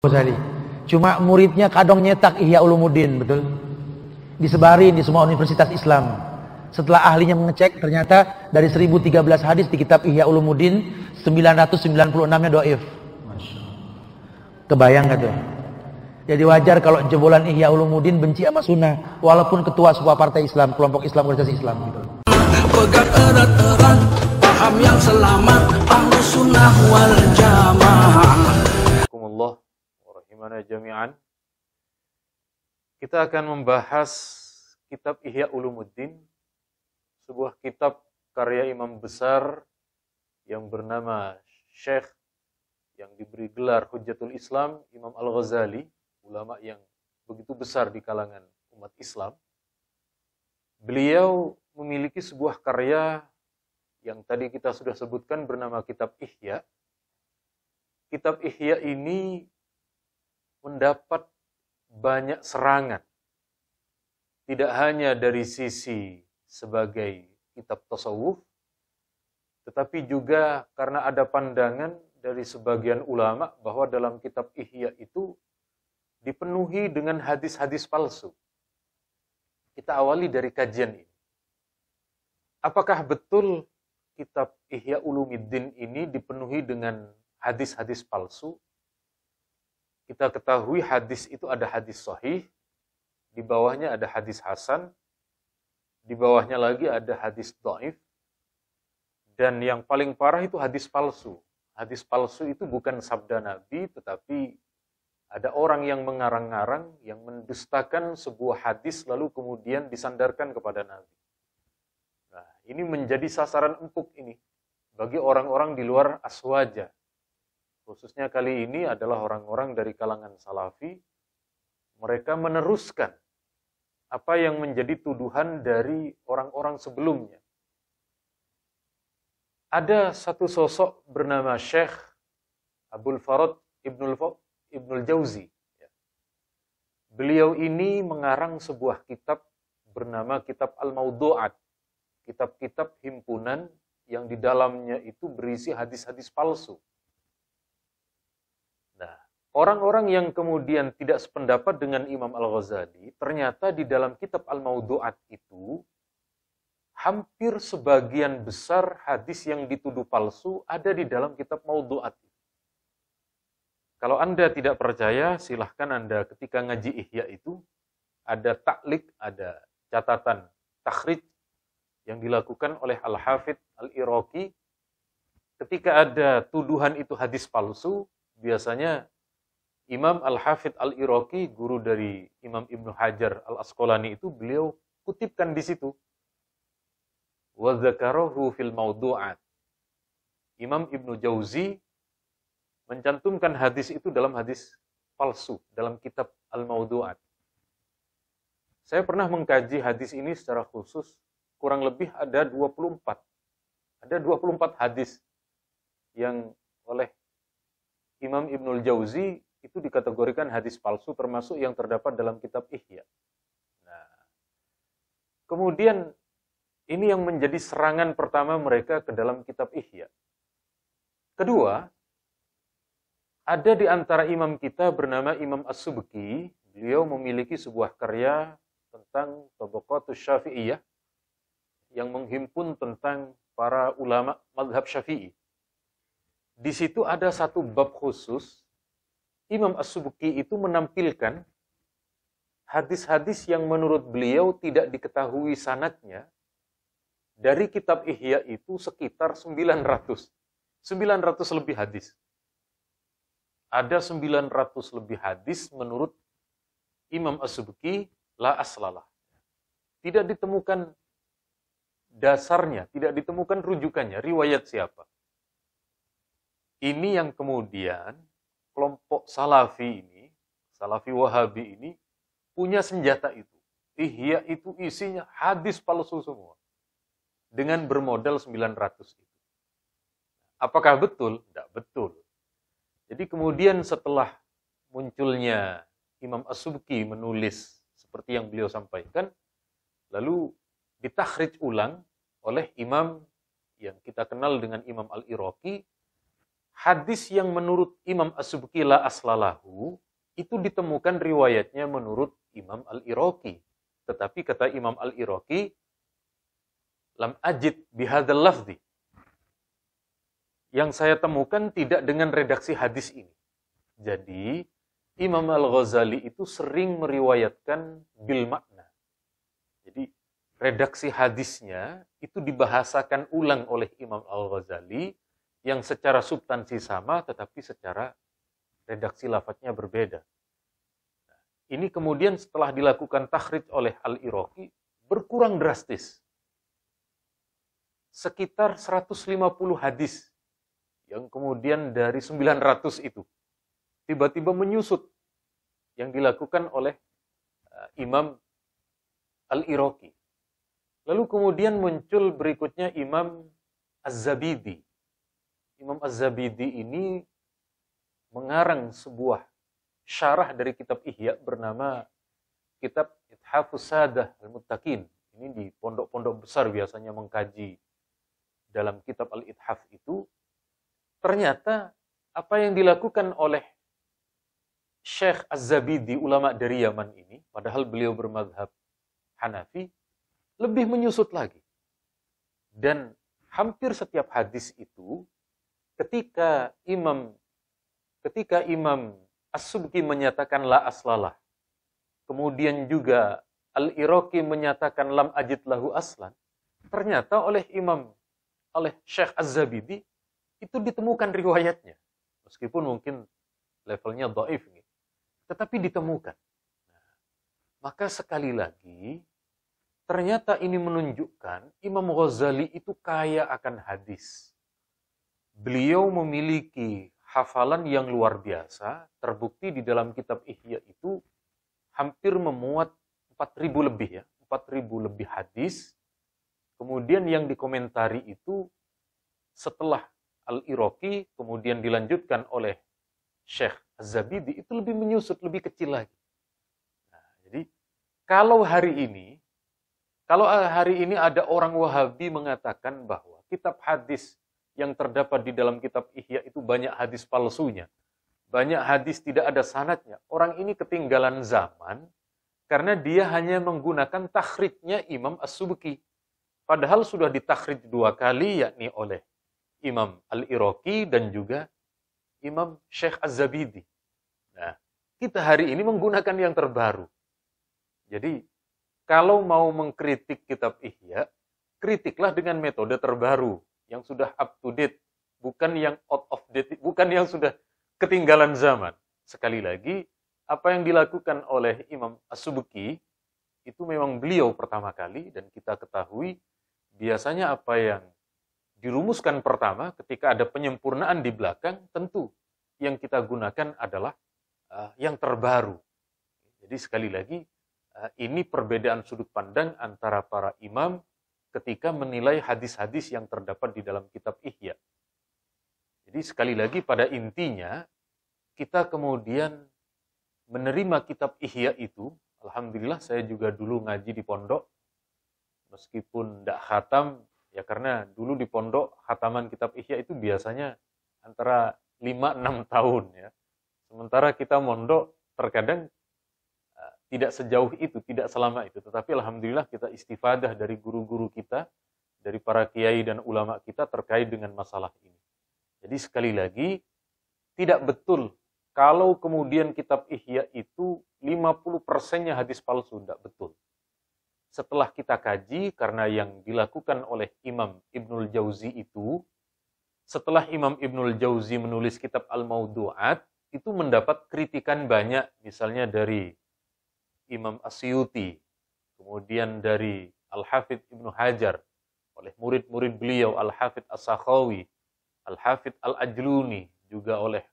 Ghazali. Cuma muridnya kadang nyetak Ihya Ulumuddin, betul? Disebarin di semua universitas Islam. Setelah ahlinya mengecek, ternyata dari 1013 hadis di kitab Ihya Ulumuddin, 996-nya dhaif. Kebayang gak tuh? Jadi wajar kalau jebolan Ihya Ulumuddin benci sama sunnah, walaupun ketua sebuah partai Islam, kelompok Islam, organisasi Islam gitu. Pegang erat-erat, paham yang selamat, ahlu sunnah wal jamaah. Assalamualaikum warahmatullahi jami'an. Kita akan membahas kitab Ihya Ulumuddin, sebuah kitab karya imam besar yang bernama Syekh yang diberi gelar Hujjatul Islam, Imam Al-Ghazali, ulama yang begitu besar di kalangan umat Islam. Beliau memiliki sebuah karya yang tadi kita sudah sebutkan bernama kitab Ihya. Kitab Ihya ini mendapat banyak serangan. Tidak hanya dari sisi sebagai kitab tasawuf, tetapi juga karena ada pandangan dari sebagian ulama bahwa dalam kitab Ihya itu dipenuhi dengan hadis-hadis palsu. Kita awali dari kajian ini. Apakah betul kitab Ihya Ulumuddin ini dipenuhi dengan hadis-hadis palsu? Kita ketahui hadis itu ada hadis sahih, di bawahnya ada hadis hasan, di bawahnya lagi ada hadis dhaif, dan yang paling parah itu hadis palsu. Hadis palsu itu bukan sabda Nabi, tetapi ada orang yang mengarang-arang, yang mendustakan sebuah hadis lalu kemudian disandarkan kepada Nabi. Nah, ini menjadi sasaran empuk ini bagi orang-orang di luar aswaja. Khususnya kali ini adalah orang-orang dari kalangan salafi. Mereka meneruskan apa yang menjadi tuduhan dari orang-orang sebelumnya. Ada satu sosok bernama Syekh Abdul Farad Ibnul Jauzi. Beliau ini mengarang sebuah kitab bernama Kitab Al-Mawdu'at. Kitab-kitab himpunan yang di dalamnya itu berisi hadis-hadis palsu. Nah, orang-orang yang kemudian tidak sependapat dengan Imam Al-Ghazali, ternyata di dalam kitab Al-Mawdu'at itu, hampir sebagian besar hadis yang dituduh palsu ada di dalam kitab Mawdu'at. Kalau Anda tidak percaya, silahkan Anda ketika ngaji Ihya itu, ada taklik, ada catatan takhrij yang dilakukan oleh Al-Hafidh Al-Iraqi. Ketika ada tuduhan itu hadis palsu, biasanya Imam Al-Hafidh Al-Iraqi, guru dari Imam Ibnu Hajar Al-Asqalani itu, beliau kutipkan di situ. Wa dzakarahu fil mawdu'at. Imam Ibnu Jauzi mencantumkan hadis itu dalam hadis palsu, dalam kitab Al-Mawdu'at. Saya pernah mengkaji hadis ini secara khusus, kurang lebih ada 24. Ada 24 hadis yang oleh Imam Ibnul Jauzi itu dikategorikan hadis palsu, termasuk yang terdapat dalam kitab Ihya. Nah, kemudian ini yang menjadi serangan pertama mereka ke dalam kitab Ihya. Kedua, ada di antara imam kita bernama Imam As-Subki. Beliau memiliki sebuah karya tentang Tabaqatus Syafi'iyah yang menghimpun tentang para ulama mazhab Syafi'i. Di situ ada satu bab khusus. Imam As-Subki itu menampilkan hadis-hadis yang menurut beliau tidak diketahui sanadnya. Dari kitab Ihya itu sekitar 900 lebih hadis. Ada 900 lebih hadis menurut Imam As-Subki la aslalah. Tidak ditemukan dasarnya, tidak ditemukan rujukannya, riwayat siapa. Ini yang kemudian kelompok Salafi ini, Salafi Wahabi ini, punya senjata itu. Ihya itu isinya hadis palsu semua. Dengan bermodal 900 itu. Apakah betul? Tidak betul. Jadi kemudian setelah munculnya Imam As-Subki menulis seperti yang beliau sampaikan, lalu ditakhrij ulang oleh imam yang kita kenal dengan Imam Al-Iraqi, hadis yang menurut Imam As-Subki la aslalahu itu ditemukan riwayatnya menurut Imam Al-Iraqi. Tetapi kata Imam Al-Iraqi, lam ajid bihadzal lafzi. Yang saya temukan tidak dengan redaksi hadis ini. Jadi, Imam Al-Ghazali itu sering meriwayatkan bil makna. Jadi, redaksi hadisnya itu dibahasakan ulang oleh Imam Al-Ghazali yang secara substansi sama tetapi secara redaksi lafadznya berbeda. Ini kemudian setelah dilakukan takhrij oleh Al-Iraqi berkurang drastis. Sekitar 150 hadis yang kemudian dari 900 itu tiba-tiba menyusut yang dilakukan oleh Imam Al-Iraqi. Lalu kemudian muncul berikutnya Imam Az-Zabidi. Imam Az-Zabidi ini mengarang sebuah syarah dari kitab Ihya bernama kitab Ithafus Sadah Al-Muttaqin. Ini di pondok-pondok besar biasanya mengkaji dalam kitab Al-Ithaf itu. Ternyata apa yang dilakukan oleh Syekh Az-Zabidi, ulama dari Yaman ini, padahal beliau bermadhab Hanafi, lebih menyusut lagi. Dan hampir setiap hadis itu, ketika Imam As-Subki menyatakan la aslalah, kemudian juga Al-Iraqi menyatakan lam ajid lahu aslan, ternyata oleh Syekh Az-Zabidi itu ditemukan riwayatnya. Meskipun mungkin levelnya dhaif, tetapi ditemukan. Nah, maka sekali lagi, ternyata ini menunjukkan Imam Ghazali itu kaya akan hadis. Beliau memiliki hafalan yang luar biasa, terbukti di dalam kitab Ihya itu hampir memuat 4.000 lebih ya, 4.000 lebih hadis. Kemudian yang dikomentari itu setelah Al-Iraqi, kemudian dilanjutkan oleh Syekh Az-Zabidi, itu lebih menyusut, lebih kecil lagi. Nah, jadi kalau hari ini ada orang Wahabi mengatakan bahwa kitab hadis yang terdapat di dalam kitab Ihya itu banyak hadis palsunya, banyak hadis tidak ada sanadnya, orang ini ketinggalan zaman karena dia hanya menggunakan takhrijnya Imam As-Subki. Padahal sudah ditakhrij 2 kali, yakni oleh Imam Al-Iraqi dan juga Imam Syekh Az-Zabidi. Nah, kita hari ini menggunakan yang terbaru. Jadi, kalau mau mengkritik kitab Ihya, kritiklah dengan metode terbaru yang sudah up to date, bukan yang out of date, bukan yang sudah ketinggalan zaman. Sekali lagi, apa yang dilakukan oleh Imam As-Subki itu memang beliau pertama kali, dan kita ketahui biasanya apa yang dirumuskan pertama ketika ada penyempurnaan di belakang, tentu yang kita gunakan adalah yang terbaru. Jadi sekali lagi, ini perbedaan sudut pandang antara para imam ketika menilai hadis-hadis yang terdapat di dalam kitab Ihya. Jadi sekali lagi pada intinya, kita kemudian menerima kitab Ihya itu, alhamdulillah saya juga dulu ngaji di pondok, meskipun tidak khatam, ya karena dulu di pondok khataman kitab Ihya itu biasanya antara 5-6 tahun ya. Sementara kita mondok terkadang tidak sejauh itu, tidak selama itu. Tetapi alhamdulillah kita istifadah dari guru-guru kita, dari para kiai dan ulama kita terkait dengan masalah ini. Jadi sekali lagi, tidak betul kalau kemudian kitab Ihya itu 50%-nya hadis palsu, tidak betul. Setelah kita kaji, karena yang dilakukan oleh Imam Ibnul Jauzi itu, setelah Imam Ibnul Jauzi menulis kitab Al-Mawdu'at, itu mendapat kritikan banyak, misalnya dari Imam Asyuti, kemudian dari Al-Hafidh Ibnu Hajar, oleh murid-murid beliau, Al-Hafidh As-Sakhawi, Al-Hafidh Al-Ajluni, juga oleh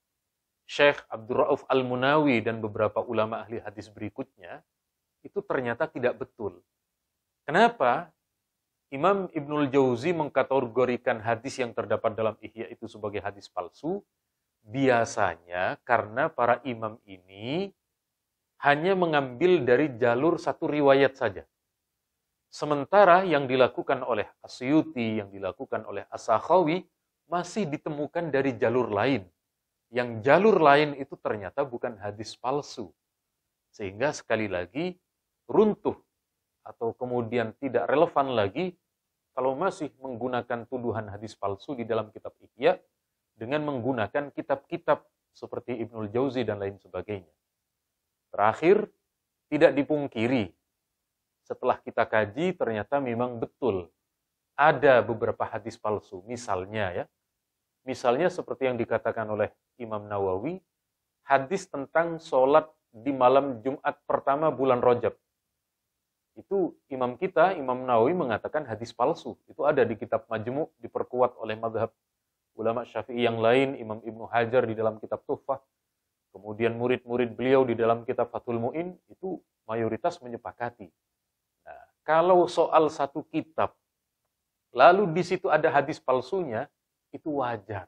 Syekh Abdul Rauf Al-Munawi dan beberapa ulama ahli hadis berikutnya, itu ternyata tidak betul. Kenapa? Imam Ibnul Jauzi mengkategorikan hadis yang terdapat dalam Ihya itu sebagai hadis palsu, biasanya karena para imam ini hanya mengambil dari jalur satu riwayat saja. Sementara yang dilakukan oleh Asyuti, yang dilakukan oleh As-Sakhawi, masih ditemukan dari jalur lain. Yang jalur lain itu ternyata bukan hadis palsu. Sehingga sekali lagi runtuh atau kemudian tidak relevan lagi kalau masih menggunakan tuduhan hadis palsu di dalam kitab Ihya dengan menggunakan kitab-kitab seperti Ibnul Jauzi dan lain sebagainya. Terakhir, tidak dipungkiri, setelah kita kaji ternyata memang betul ada beberapa hadis palsu. Misalnya seperti yang dikatakan oleh Imam Nawawi, hadis tentang sholat di malam Jumat pertama bulan Rajab. Itu imam kita, Imam Nawawi mengatakan hadis palsu. Itu ada di kitab Majmu', diperkuat oleh madhab ulama Syafi'i yang lain, Imam Ibnu Hajar di dalam kitab Tuhfah, kemudian murid-murid beliau di dalam kitab Fathul Mu'in, itu mayoritas menyepakati. Nah, kalau soal satu kitab, lalu di situ ada hadis palsunya, itu wajar.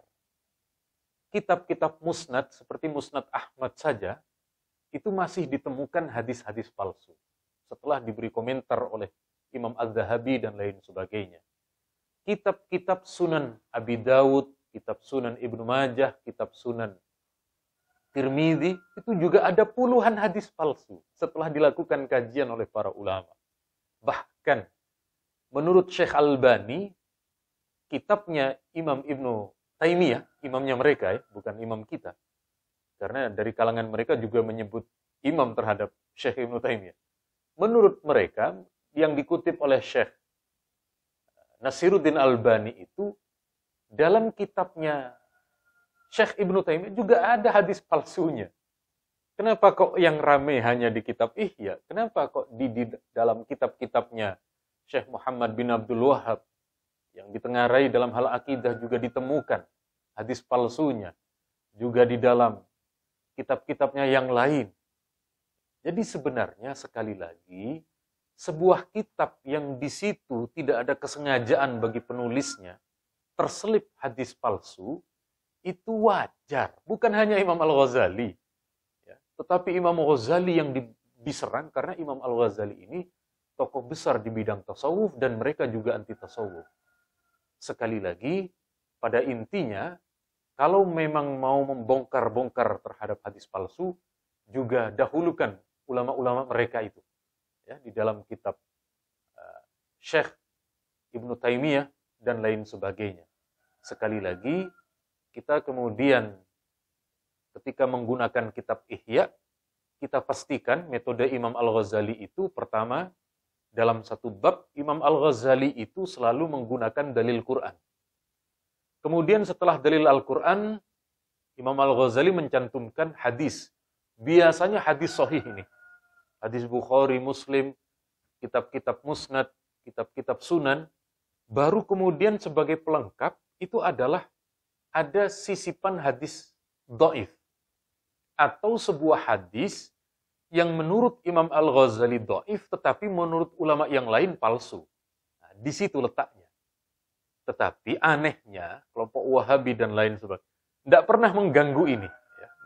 Kitab-kitab musnad, seperti Musnad Ahmad saja, itu masih ditemukan hadis-hadis palsu. Setelah diberi komentar oleh Imam Az-Zahabi dan lain sebagainya. Kitab-kitab Sunan Abi Dawud, kitab Sunan Ibnu Majah, kitab Sunan Tirmidzi, itu juga ada puluhan hadis palsu setelah dilakukan kajian oleh para ulama. Bahkan, menurut Syekh Albani, kitabnya Imam Ibnu Taimiyah, imamnya mereka ya, bukan imam kita. Karena dari kalangan mereka juga menyebut imam terhadap Syekh Ibnu Taimiyah. Menurut mereka, yang dikutip oleh Syekh Nasiruddin Albani itu, dalam kitabnya Syekh Ibnu Taimiyah juga ada hadis palsunya. Kenapa kok yang rame hanya di kitab Ihya? Kenapa kok di dalam kitab-kitabnya Syekh Muhammad bin Abdul Wahhab yang ditengarai dalam hal akidah juga ditemukan hadis palsunya, juga di dalam kitab-kitabnya yang lain. Jadi sebenarnya sekali lagi, sebuah kitab yang di situ tidak ada kesengajaan bagi penulisnya, terselip hadis palsu, itu wajar. Bukan hanya Imam Al-Ghazali, ya, tetapi Imam Al-Ghazali yang diserang karena Imam Al-Ghazali ini tokoh besar di bidang tasawuf dan mereka juga anti tasawuf. Sekali lagi, pada intinya, kalau memang mau membongkar-bongkar terhadap hadis palsu, juga dahulukan ulama-ulama mereka itu. Ya, di dalam kitab Syekh Ibnu Taimiyah dan lain sebagainya. Sekali lagi, kita kemudian ketika menggunakan kitab Ihya, kita pastikan metode Imam Al-Ghazali itu pertama, dalam satu bab, Imam Al-Ghazali itu selalu menggunakan dalil Quran. Kemudian setelah dalil Al-Quran, Imam Al-Ghazali mencantumkan hadis. Biasanya hadis sahih ini. Hadis Bukhari, Muslim, kitab-kitab musnad, kitab-kitab sunan. Baru kemudian sebagai pelengkap, itu adalah ada sisipan hadis dhaif. Atau sebuah hadis yang menurut Imam Al-Ghazali dhaif, tetapi menurut ulama yang lain palsu. Nah, di situ letaknya. Tetapi anehnya, kelompok Wahabi dan lain sebagainya, tidak pernah mengganggu ini.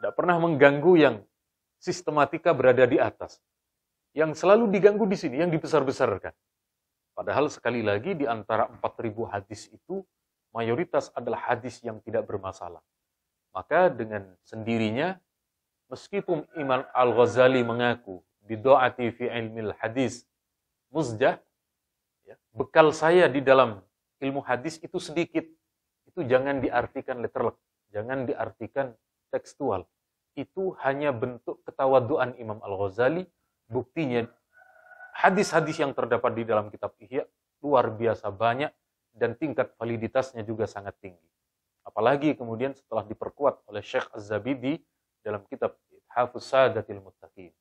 Tidak pernah mengganggu yang sistematika berada di atas. Yang selalu diganggu di sini, yang dibesar-besarkan. Padahal sekali lagi di antara 4.000 hadis itu, mayoritas adalah hadis yang tidak bermasalah. Maka dengan sendirinya, meskipun Imam Al-Ghazali mengaku, bido'ati fi ilmil hadis muzjah, ya, bekal saya di dalam ilmu hadis itu sedikit. Itu jangan diartikan letterlek, jangan diartikan tekstual. Itu hanya bentuk ketawaduan Imam Al-Ghazali. Buktinya, hadis-hadis yang terdapat di dalam kitab Ihya luar biasa banyak dan tingkat validitasnya juga sangat tinggi. Apalagi kemudian setelah diperkuat oleh Syekh Az-Zabidi dalam kitab Hafuz Sadatil Muttaqin.